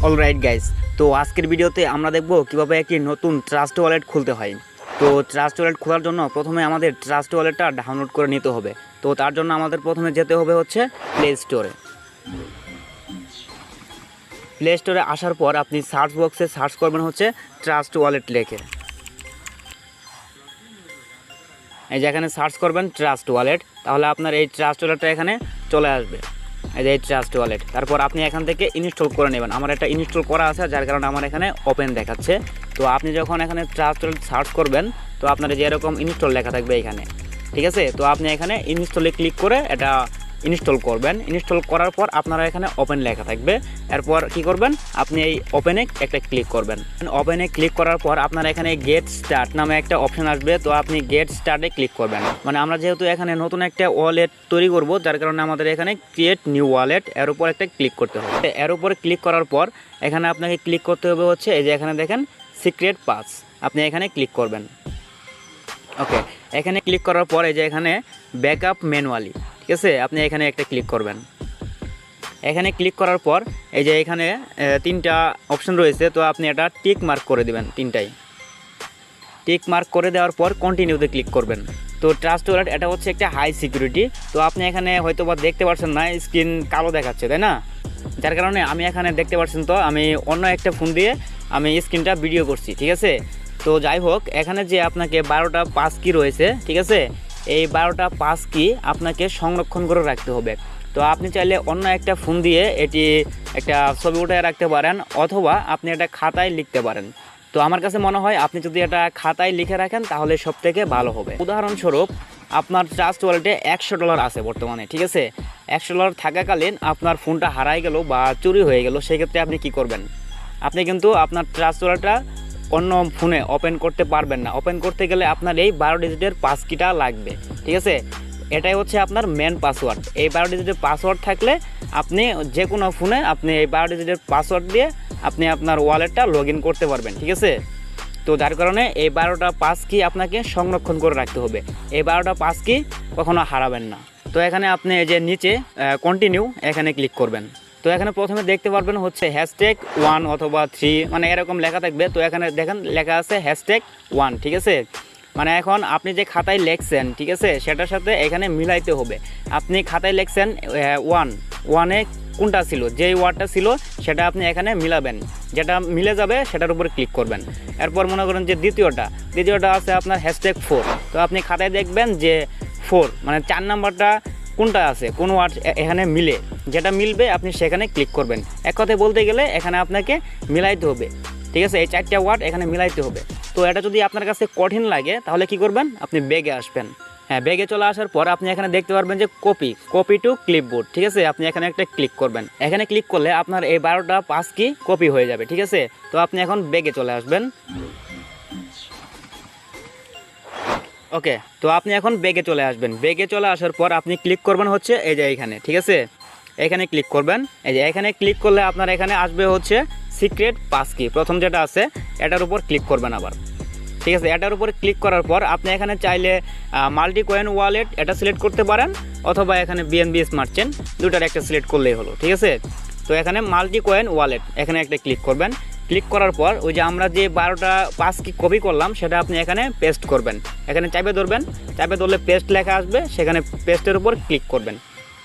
Alright guys, তো আজকের ভিডিওতে আমরা দেখব কিভাবে একটি নতুন ট্রাস্ট ওয়ালেট খুলতে হয়। তো ট্রাস্ট ওয়ালেট খোলার জন্য প্রথমে আমাদের ট্রাস্ট ওয়ালেটটা ডাউনলোড করে নিতে হবে। তো তার জন্য আমাদের প্রথমে যেতে হবে হচ্ছে প্লে স্টোরে। প্লে স্টোরে আসার পর আপনি সার্চ বক্সে সার্চ করবেন হচ্ছে ট্রাস্ট ওয়ালেট লিখে। এই যে এখানে সার্চ করবেন ট্রাস্ট ওয়ালেট, তাহলে আপনার এই ট্রাস্ট ওয়ালেটটা এখানে চলে আসবে। এই যে এই ট্রাস্ট ওয়ালেট, তারপর আপনি এখান থেকে ইনস্টল করে নেবেন। আমার এটা ইনস্টল করা আছে, যার কারণে আমার এখানে ওপেন দেখাচ্ছে। তো আপনি যখন এখানে ট্রাস্ট ওয়ালেট সার্চ করবেন, তো আপনার যে এরকম ইনস্টল লেখা থাকবে এখানে, ঠিক আছে। তো আপনি এখানে ইনস্টলে ক্লিক করে এটা ইনস্টল করবেন। ইনস্টল করার পর আপনারা এখানে ওপেন লেখা থাকবে। এরপর কি করবেন, আপনি এই ওপেনে একটা ক্লিক করবেন। ওপেনে ক্লিক করার পর আপনার এখানে গেট স্টার্ট নামে একটা অপশন আসবে। তো আপনি গেট স্টার্টে ক্লিক করবেন। মানে আমরা যেহেতু এখানে নতুন একটা ওয়ালেট তৈরি করব, যার কারণে আমাদের এখানে ক্রিয়েট নিউ ওয়ালেট এর উপর একটা ক্লিক করতে হবে। এর উপরে ক্লিক করার পর এখানে আপনাকে ক্লিক করতে হবে হচ্ছে এই যে এখানে দেখেন সিক্রেট পাস, আপনি এখানে ক্লিক করবেন। ওকে, এখানে ক্লিক করার পর এই যে এখানে ব্যাকআপ ম্যানুয়ালি, ঠিক আছে, আপনি এখানে একটা ক্লিক করবেন। এখানে ক্লিক করার পর এই যে এখানে তিনটা অপশন রয়েছে, তো আপনি এটা টিক মার্ক করে দেবেন। তিনটাই টিক মার্ক করে দেওয়ার পর কন্টিনিউতে ক্লিক করবেন। তো ট্রাস্ট ওয়ালেট এটা হচ্ছে একটা হাই সিকিউরিটি। তো আপনি এখানে হয়তো বা দেখতে পাচ্ছেন না, স্ক্রিন কালো দেখাচ্ছে, তাই না? যার কারণে আমি এখানে দেখতে পাচ্ছেন, তো আমি অন্য একটা ফোন দিয়ে আমি স্ক্রিনটা ভিডিও করছি, ঠিক আছে। তো যাই হোক, এখানে যে আপনাকে 12টা পাস কি রয়েছে, ঠিক আছে, এই 12টা পাস কি আপনাকে সংরক্ষণ করে রাখতে হবে। তো আপনি চাইলে অন্য একটা ফোন দিয়ে এটি একটা ছবি উঠায় রাখতে পারেন, অথবা আপনি এটা খাতায় লিখতে পারেন। তো আমার কাছে মনে হয় আপনি যদি এটা খাতায় লিখে রাখেন তাহলে সব থেকে ভালো হবে। উদাহরণস্বরূপ আপনার ট্রাস্ট ওয়ালেটে $100 আছে বর্তমানে, ঠিক আছে। $100 থাকাকালীন আপনার ফোনটা হারাই গেল বা চুরি হয়ে গেল, সেক্ষেত্রে আপনি কি করবেন? আপনি কিন্তু আপনার ট্রাস্ট ওয়ালেটটা অন্য ফোনে ওপেন করতে পারবেন না। ওপেন করতে গেলে আপনার এই 12 ডিজিটের পাস কিটা লাগবে, ঠিক আছে। এটাই হচ্ছে আপনার মেন পাসওয়ার্ড। এই 12 ডিজিটের পাসওয়ার্ড থাকলে আপনি যে কোনো ফোনে আপনি এই 12 ডিজিটের পাসওয়ার্ড দিয়ে আপনি আপনার ওয়ালেটটা লগ ইন করতে পারবেন, ঠিক আছে। তো যার কারণে এই 12টা পাস কি আপনাকে সংরক্ষণ করে রাখতে হবে। এই 12টা পাস কি কখনো হারাবেন না। তো এখানে আপনি এই যে নিচে কন্টিনিউ এখানে ক্লিক করবেন। তো এখানে প্রথমে দেখতে পারবেন হচ্ছে #1 অথবা 3 মানে এরকম লেখা থাকবে। তো এখানে দেখেন লেখা আছে #1, ঠিক আছে। মানে এখন আপনি যে খাতায় লিখছেন, ঠিক আছে, সেটার সাথে এখানে মিলাইতে হবে। আপনি খাতায় লিখছেন 1 কোনটা ছিল, যেই ওয়ার্ডটা ছিল সেটা আপনি এখানে মিলাবেন। যেটা মিলে যাবে সেটার উপরে ক্লিক করবেন। এরপর মনে করেন যে দ্বিতীয়টা আছে আপনার #4। তো আপনি খাতায় দেখবেন যে 4 মানে 4 নাম্বারটা কোনটা আছে, কোন ওয়ার্ড এখানে মিলে, যেটা মিলবে আপনি সেখানে ক্লিক করবেন। এক কথায় বলতে গেলে এখানে আপনাকে মিলাইতে হবে, ঠিক আছে। এই 4টা ওয়ার্ড এখানে মিলাইতে হবে। তো এটা যদি আপনার কাছে কঠিন লাগে তাহলে কি করবেন, আপনি ব্যাগে আসবেন। হ্যাঁ, ব্যাগে চলে আসার পর আপনি এখানে দেখতে পারবেন যে কপি টু ক্লিপবোর্ড, ঠিক আছে। আপনি এখানে একটা ক্লিক করবেন। এখানে ক্লিক করলে আপনার এই 12টা পাস কি কপি হয়ে যাবে, ঠিক আছে। তো আপনি এখন ব্যাগে চলে আসবেন। ওকে, তো আপনি এখন ব্যাগে চলে আসবেন। ব্যাগে চলে আসার পর আপনি ক্লিক করবেন হচ্ছে এই যে এইখানে, ঠিক আছে। এখানে ক্লিক করবেন। এই যে এখানে ক্লিক করলে আপনার এখানে আসবে হচ্ছে সিক্রেট পাস কি, প্রথম যেটা আছে এটার উপর ক্লিক করবেন আবার, ঠিক আছে। এটার উপরে ক্লিক করার পর আপনি এখানে চাইলে মাল্টি কয়েন ওয়ালেট এটা সিলেক্ট করতে পারেন, অথবা এখানে BNB স্মার্ট চেইন, দুটার একটা সিলেক্ট করলেই হলো, ঠিক আছে। তো এখানে মাল্টি কয়েন ওয়ালেট এখানে একটা ক্লিক করবেন। ক্লিক করার পর ওই যে আমরা যে 12টা পাস কি কপি করলাম সেটা আপনি এখানে পেস্ট করবেন। এখানে চাপে ধরবেন, চাপে ধরলে পেস্ট লেখা আসবে, সেখানে পেস্টের উপর ক্লিক করবেন।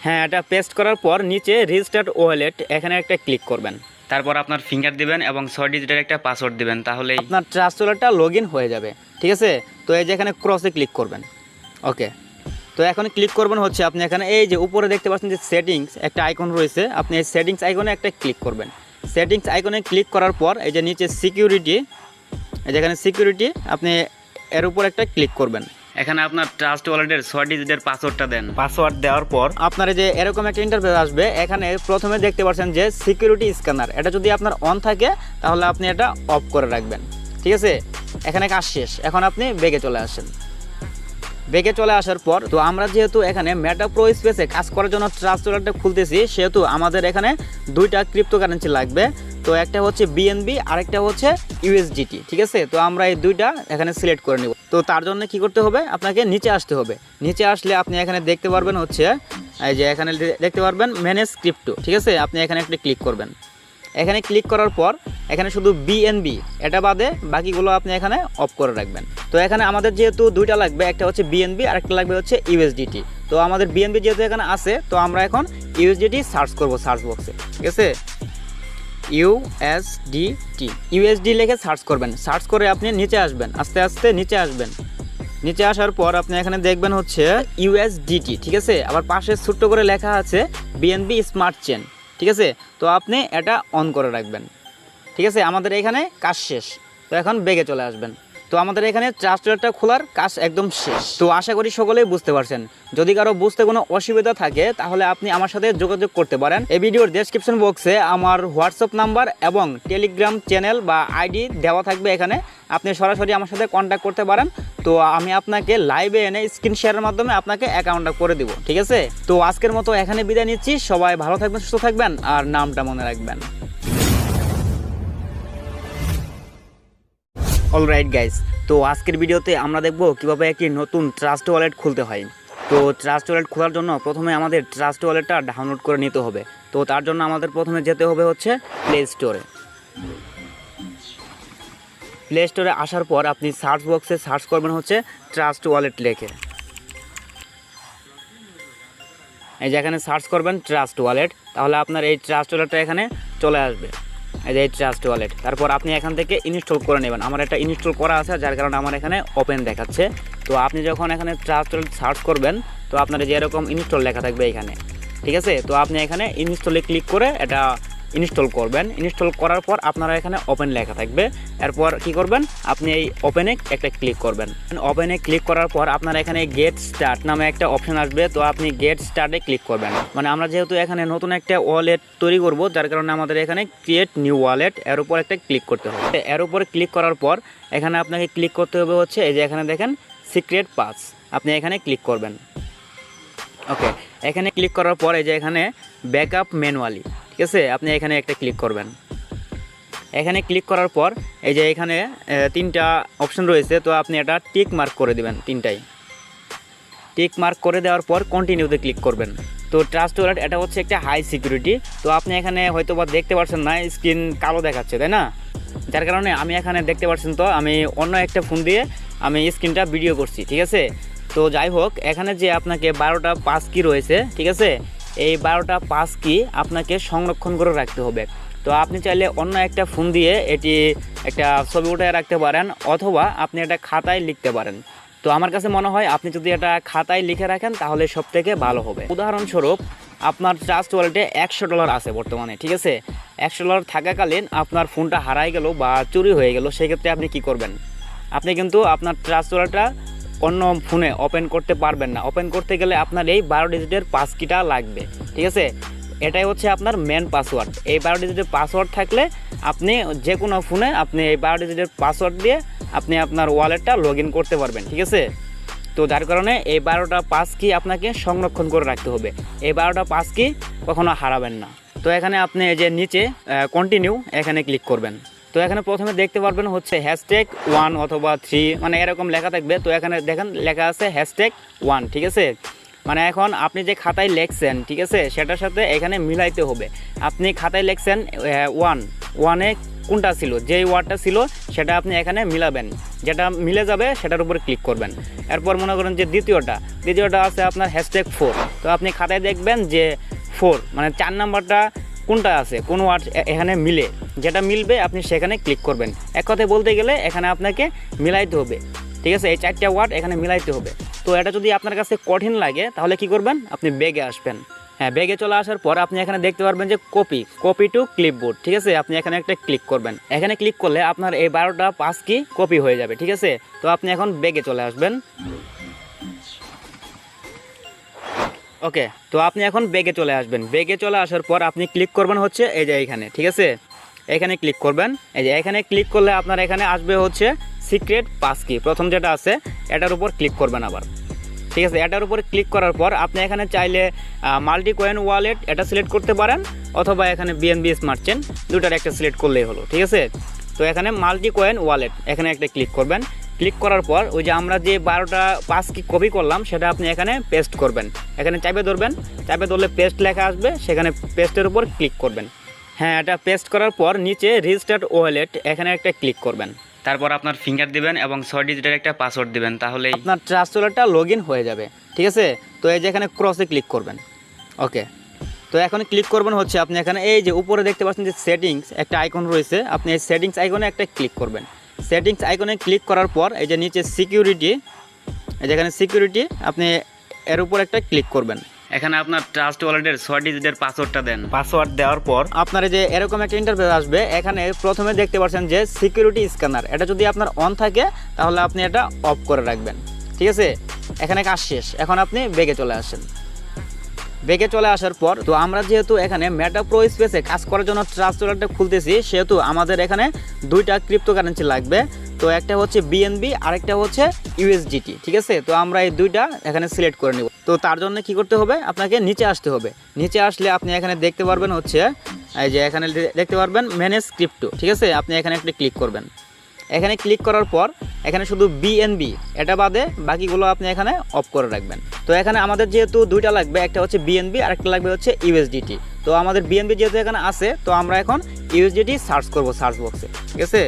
হ্যাঁ, এটা পেস্ট করার পর নিচে রিস্টার্ট ওয়ালেট এখানে একটা ক্লিক করবেন। তারপর আপনার ফিঙ্গার দিবেন এবং 6 ডিজিটের একটা পাসওয়ার্ড দিবেন, তাহলে আপনার ট্রাস্ট ওয়ালেটটা লগ ইন হয়ে যাবে, ঠিক আছে। তো এই যে এখানে ক্রসে ক্লিক করবেন। ওকে, তো এখন ক্লিক করবেন হচ্ছে আপনি এখানে এই যে উপরে দেখতে পাচ্ছেন যে সেটিংস একটা আইকন রয়েছে, আপনি এই সেটিংস আইকনে একটা ক্লিক করবেন। সেটিংস আইকনে ক্লিক করার পর এই যে নিচে সিকিউরিটি, এই যে এখানে সিকিউরিটি, আপনি এর উপর একটা ক্লিক করবেন। এখানে আপনার ট্রাস্ট ওয়ালেটের 6 ডিজিটের পাসওয়ার্ডটা দেন। পাসওয়ার্ড দেওয়ার পর আপনার যে এরকম একটা ইন্টারফেস আসবে। এখানে প্রথমে দেখতে পাচ্ছেন যে সিকিউরিটি স্ক্যানার, এটা যদি আপনার অন থাকে তাহলে আপনি এটা অফ করে রাখবেন, ঠিক আছে। এখানে কাজ শেষ, এখন আপনি ব্যাগে চলে আসেন। ব্যাগে চলে আসার পর তো আমরা যেহেতু এখানে মেটা প্রো স্পেসে কাজ করার জন্য ট্রাস্ট ওয়ালেটটা খুলতেছি, সেহেতু আমাদের এখানে 2টা ক্রিপ্টোকারেন্সি লাগবে। তো একটা হচ্ছে BNB আর একটা হচ্ছে USDT, ঠিক আছে। তো আমরা এই 2টা এখানে সিলেক্ট করে নিব। তো তার জন্য কি করতে হবে, আপনাকে নিচে আসতে হবে। নিচে আসলে আপনি এখানে দেখতে পারবেন হচ্ছে এই যে এখানে দেখতে পারবেন ম্যানেজ ক্রিপ্টো, ঠিক আছে। আপনি এখানে একটা ক্লিক করবেন। এখানে ক্লিক করার পর এখানে শুধু বিএনবি এটা বাদে বাকিগুলো আপনি এখানে অফ করে রাখবেন। তো এখানে আমাদের যেহেতু দুইটা লাগবে, একটা হচ্ছে বিএনবি আর একটা লাগবে হচ্ছে ইউএসডিটি। তো আমাদের বিএনবি যেহেতু এখানে আছে, তো আমরা এখন ইউএসডিটি সার্চ করব সার্চ বক্সে, ঠিক আছে। ইউএসডি লিখে সার্চ করবেন। সার্চ করে আপনি নিচে আসবেন, আস্তে আস্তে নিচে আসবেন। নিচে আসার পর আপনি এখানে দেখবেন হচ্ছে ইউএসডিটি, ঠিক আছে। আবার পাশে ছোট্ট করে লেখা আছে বিএনবি স্মার্ট চেন, ঠিক আছে। তো আপনি এটা অন করে রাখবেন, ঠিক আছে। আমাদের এখানে কাজ শেষ। তো এখন বেগে চলে আসবেন। তো আমাদের এখানে ট্রাস্ট ওয়ালেটটা খোলার কাজ একদম শেষ। তো আশা করি সকলেই বুঝতে পারছেন। যদি কারো বুঝতে কোনো অসুবিধা থাকে তাহলে আপনি আমার সাথে যোগাযোগ করতে পারেন। এই ভিডিওর ডেসক্রিপশন বক্সে আমার হোয়াটসঅ্যাপ নাম্বার এবং টেলিগ্রাম চ্যানেল বা আইডি দেওয়া থাকবে। এখানে আপনি সরাসরি আমার সাথে কন্ট্যাক্ট করতে পারেন। তো আমি আপনাকে লাইভে এনে স্ক্রিন শেয়ারের মাধ্যমে আপনাকে অ্যাকাউন্টটা করে দিব, ঠিক আছে। তো আজকের মতো এখানে বিদায় নিচ্ছি। সবাই ভালো থাকবেন, সুস্থ থাকবেন, আর নামটা মনে রাখবেন। অলরাইট গাইস, তো আজকের ভিডিওতে আমরা দেখব কিভাবে একটি নতুন ট্রাস্ট ওয়ালেট খুলতে হয়। তো ট্রাস্ট ওয়ালেট খোলার জন্য প্রথমে আমাদের ট্রাস্ট ওয়ালেটটা ডাউনলোড করে নিতে হবে। তো তার জন্য আমাদের প্রথমে যেতে হবে হচ্ছে প্লে স্টোরে। প্লে স্টোরে আসার পর আপনি সার্চ বক্সে সার্চ করবেন হচ্ছে ট্রাস্ট ওয়ালেট লিখে। এই যে এখানে সার্চ করবেন ট্রাস্ট ওয়ালেট, তাহলে আপনার এই ট্রাস্ট ওয়ালেটটা এখানে চলে আসবে। এই যে ট্রাস্ট ওয়ালেট, তারপর আপনি এখান থেকে ইনস্টল করে নেবেন। আমার একটা ইনস্টল করা আছে, যার কারণে আমার এখানে ওপেন দেখাচ্ছে। তো আপনি যখন এখানে ট্রাস্ট ওয়ালেট সার্চ করবেন, তো আপনার যে এরকম ইনস্টল লেখা থাকবে এখানে, ঠিক আছে। তো আপনি এখানে ইনস্টলে ক্লিক করে এটা ইনস্টল করবেন। ইনস্টল করার পর আপনারা এখানে ওপেন লেখা থাকবে। এরপর কি করবেন, আপনি এই ওপেনে একটা ক্লিক করবেন। ওপেনে ক্লিক করার পর আপনার এখানে গেট স্টার্ট নামে একটা অপশন আসবে। তো আপনি গেট স্টার্টে ক্লিক করবেন। মানে আমরা যেহেতু এখানে নতুন একটা ওয়ালেট তৈরি করব, যার কারণে আমাদের এখানে ক্রিয়েট নিউ ওয়ালেট এর উপর একটা ক্লিক করতে হবে। এর উপরে ক্লিক করার পর এখানে আপনাকে ক্লিক করতে হবে হচ্ছে এই যে এখানে দেখেন সিক্রেট পাস, আপনি এখানে ক্লিক করবেন। ওকে, এখানে ক্লিক করার পর এই যে এখানে ব্যাকআপ ম্যানুয়ালি, ঠিক আছে, আপনি এখানে একটা ক্লিক করবেন। এখানে ক্লিক করার পর এই যে এখানে তিনটা অপশন রয়েছে। তো আপনি এটা টিক মার্ক করে দিবেন, তিনটাই টিক মার্ক করে দেওয়ার পর কন্টিনিউতে ক্লিক করবেন। তো ট্রাস্ট ওয়ালেট এটা হচ্ছে একটা হাই সিকিউরিটি। তো আপনি এখানে হয়তো বা দেখতে পাচ্ছেন না, স্ক্রিন কালো দেখাচ্ছে, তাই না? যার কারণে আমি এখানে দেখতে পাচ্ছেন, তো আমি অন্য একটা ফোন দিয়ে আমি স্ক্রিনটা ভিডিও করছি, ঠিক আছে। তো যাই হোক, এখানে যে আপনাকে 12টা পাস কি রয়েছে, ঠিক আছে, এই 12টা পাস কি আপনাকে সংরক্ষণ করে রাখতে হবে। তো আপনি চাইলে অন্য একটা ফোন দিয়ে এটি একটা ছবি উঠে রাখতে পারেন, অথবা আপনি এটা খাতায় লিখতে পারেন। তো আমার কাছে মনে হয় আপনি যদি এটা খাতায় লিখে রাখেন তাহলে সব থেকে ভালো হবে। উদাহরণস্বরূপ আপনার ট্রাস্ট ওয়ালেটে $100 আছে বর্তমানে, ঠিক আছে। $100 থাকাকালীন আপনার ফোনটা হারাই গেল বা চুরি হয়ে গেল, সেক্ষেত্রে আপনি কি করবেন? আপনি কিন্তু আপনার ট্রাস্ট ওয়ালেটটা অন্য ফোনে ওপেন করতে পারবেন না। ওপেন করতে গেলে আপনার এই 12 ডিজিটের পাস কিটা লাগবে, ঠিক আছে। এটাই হচ্ছে আপনার মেন পাসওয়ার্ড। এই 12 ডিজিটের পাসওয়ার্ড থাকলে আপনি যে কোনো ফোনে আপনি এই 12 ডিজিটের পাসওয়ার্ড দিয়ে আপনি আপনার ওয়ালেটটা লগ ইন করতে পারবেন, ঠিক আছে। তো যার কারণে এই 12টা পাস কি আপনাকে সংরক্ষণ করে রাখতে হবে। এই 12টা পাস কি কখনো হারাবেন না। তো এখানে আপনি এই যে নিচে কন্টিনিউ এখানে ক্লিক করবেন। তো এখানে প্রথমে দেখতে পারবেন হচ্ছে #1 অথবা 3 মানে এরকম লেখা থাকবে। তো এখানে দেখেন লেখা আছে #1, ঠিক আছে। মানে এখন আপনি যে খাতায় লিখছেন, ঠিক আছে, সেটার সাথে এখানে মিলাইতে হবে। আপনি খাতায় লিখছেন 1 কোনটা ছিল, যেই ওয়ার্ডটা ছিল সেটা আপনি এখানে মিলাবেন। যেটা মিলে যাবে সেটার উপর ক্লিক করবেন। এরপর মনে করেন যে দ্বিতীয়টা আছে আপনার #4। তো আপনি খাতায় দেখবেন যে 4 মানে 4 নাম্বারটা কোনটা আছে, কোন ওয়ার্ড এখানে মিলে, যেটা মিলবে আপনি সেখানে ক্লিক করবেন। এক কথায় বলতে গেলে এখানে আপনাকে মিলাইতে হবে, ঠিক আছে। এই 4টা ওয়ার্ড এখানে মিলাইতে হবে। তো এটা যদি আপনার কাছে কঠিন লাগে তাহলে কি করবেন, আপনি বেগে আসবেন। হ্যাঁ, বেগে চলে আসার পর আপনি এখানে দেখতে পারবেন যে কপি টু ক্লিপবোর্ড, ঠিক আছে। আপনি এখানে একটা ক্লিক করবেন। এখানে ক্লিক করলে আপনার এই 12টা পাস কি কপি হয়ে যাবে, ঠিক আছে। তো আপনি এখন বেগে চলে আসবেন। ওকে, তো আপনি এখন বেগে চলে আসবেন। বেগে চলে আসার পর আপনি ক্লিক করবেন হচ্ছে এই যে এইখানে, ঠিক আছে। এখানে ক্লিক করবেন। এই যে এখানে ক্লিক করলে আপনার এখানে আসবে হচ্ছে সিক্রেট পাস কি, প্রথম যেটা আছে এটার উপর ক্লিক করবেন আবার, ঠিক আছে। এটার উপর ক্লিক করার পর আপনি এখানে চাইলে মাল্টি কয়েন ওয়ালেট এটা সিলেক্ট করতে পারেন, অথবা এখানে বিএনবি স্মার্ট চেন, দুটার একটা সিলেক্ট করলেই হলো, ঠিক আছে। তো এখানে মাল্টি কয়েন ওয়ালেট এখানে একটা ক্লিক করবেন। ক্লিক করার পর ওই যে আমরা যে 12টা পাস কি কপি করলাম সেটা আপনি এখানে পেস্ট করবেন। এখানে চাপে ধরবেন, চাপে ধরলে পেস্ট লেখা আসবে, সেখানে পেস্টের উপর ক্লিক করবেন। হ্যাঁ, এটা পেস্ট করার পর নিচে রেজিস্টার্ড ওয়ালেট এখানে একটা ক্লিক করবেন। তারপর আপনার ফিঙ্গার দিবেন এবং 6 ডিজিটের একটা পাসওয়ার্ড দিবেন, তাহলে আপনার ট্রাস্ট ওয়ালেটটা লগ ইন হয়ে যাবে। ঠিক আছে, তো এই যে এখানে ক্রসে ক্লিক করবেন। ওকে, তো এখন ক্লিক করবেন হচ্ছে আপনি এখানে এই যে উপরে দেখতে পাচ্ছেন যে সেটিংস একটা আইকন রয়েছে, আপনি এই সেটিংস আইকনে একটা ক্লিক করবেন। সেটিংস আইকনে ক্লিক করার পর এই যে নিচে সিকিউরিটি, এই যে এখানে সিকিউরিটি আপনি এর উপর একটা ক্লিক করবেন। এখানে আপনার ট্রাস্ট ওয়ালেটের 6 ডিজিটের পাসওয়ার্ডটা দেন। পাসওয়ার্ড দেওয়ার পর আপনার যে এরকম একটা ইন্টারফেস আসবে, এখানে প্রথমে দেখতে পাচ্ছেন যে সিকিউরিটি স্ক্যানার, এটা যদি আপনার অন থাকে তাহলে আপনি এটা অফ করে রাখবেন। ঠিক আছে, এখানে কাজ শেষ। এখন আপনি ব্যাগে চলে আসেন। ব্যাগে চলে আসার পর তো আমরা যেহেতু এখানে মেটা প্রো স্পেসে কাজ করার জন্য ট্রাস্ট ওয়ালেটটা খুলতেছি, সেহেতু আমাদের এখানে দুইটা ক্রিপ্টোকারেন্সি লাগবে। তো একটা হচ্ছে বিএনবি আর একটা হচ্ছে ইউএসডিটি। ঠিক আছে, তো আমরা এই দুইটা এখানে সিলেক্ট করে নিব। তো তার জন্য কি করতে হবে, আপনাকে নিচে আসতে হবে। নিচে আসলে আপনি এখানে দেখতে পারবেন হচ্ছে এই যে এখানে দেখতে পারবেন ম্যানেজ ক্রিপ্টো। ঠিক আছে, আপনি এখানে একটা ক্লিক করবেন। এখানে ক্লিক করার পর এখানে শুধু বিএনবি এটা বাদে বাকিগুলো আপনি এখানে অফ করে রাখবেন। তো এখানে আমাদের যেহেতু দুইটা লাগবে, একটা হচ্ছে বিএনবি আর একটা লাগবে হচ্ছে ইউএসডিটি। তো আমাদের বিএনবি যেহেতু এখানে আছে, তো আমরা এখন ইউএসডিটি সার্চ করব সার্চ বক্সে। ঠিক আছে,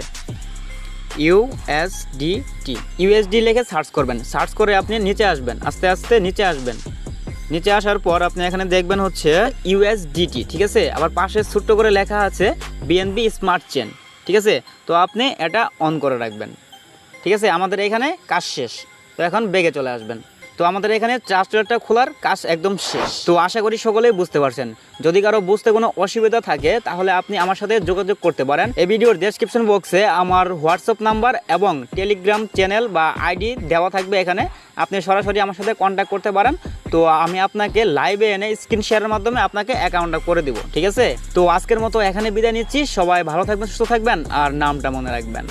ইউএসডি লিখে সার্চ করবেন। সার্চ করে আপনি নিচে আসবেন, আস্তে আস্তে নিচে আসবেন। নিচে আসার পর আপনি এখানে দেখবেন হচ্ছে ইউএসডিটি। ঠিক আছে, আবার পাশে ছোট্ট করে লেখা আছে বিএনবি স্মার্ট চেন। ঠিক আছে, তো আপনি এটা অন করে রাখবেন। ঠিক আছে, আমাদের এখানে কাজ শেষ। তো এখন ব্যাগে চলে আসবেন। তো আমাদের এখানে ট্রাস্ট ওয়ালেটটা খোলার কাজ একদম শেষ। তো আশা করি সকলেই বুঝতে পারছেন। যদি কারো বুঝতে কোনো অসুবিধা থাকে তাহলে আপনি আমার সাথে যোগাযোগ করতে পারেন। এই ভিডিওর ডেসক্রিপশন বক্সে আমার হোয়াটসঅ্যাপ নাম্বার এবং টেলিগ্রাম চ্যানেল বা আইডি দেওয়া থাকবে, এখানে আপনি সরাসরি আমার সাথে কন্ট্যাক্ট করতে পারেন। তো আমি আপনাকে লাইভে এনে স্ক্রিন শেয়ারের মাধ্যমে আপনাকে অ্যাকাউন্টটা করে দিব। ঠিক আছে, তো আজকের মতো এখানে বিদায় নিচ্ছি। সবাই ভালো থাকবেন, সুস্থ থাকবেন আর নামটা মনে রাখবেন।